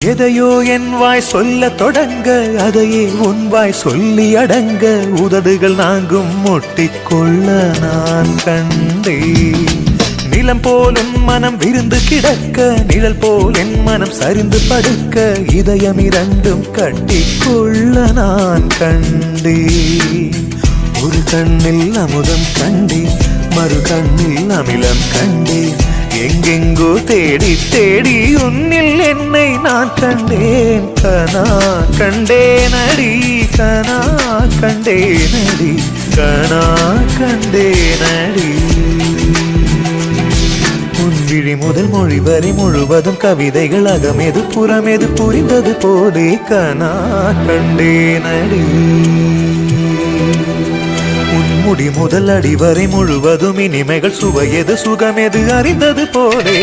எதையோ என் வாய் சொல்ல தொடங்க அதையே உன் வாய் சொல்லி அடங்க உதடுகள் நாங்கும் முட்டிக்கொள்ள நான் கண்டேன். நிலம் போல் உன் மனம் விருந்து கிடக்க நிழல் போல் என் மனம் சரிந்து படுக்க இதயம் இரண்டும் கட்டிக்கொள்ள நான் கண்டேன். ஒரு கண்ணில் அமுதம் கண்டேன், மறு கண்ணில் அமிலம் கண்டேன். எங்கெங்கோ தேடி தேடி உன்னில் என்னை நான் கண்டேன். கனா கண்டேனடி, கனா கண்டேனடி, கனா கண்டேனடி. உன் விழி முதல் மொழி வரை முழுவதும் கவிதைகள் அகமெது புறமெது புரிந்தது போலே கனா கண்டேனடி. முடி முதல் அடி வரை முழுவதும் இனிமைகள் சுவையது சுகமெது அறிந்தது போலே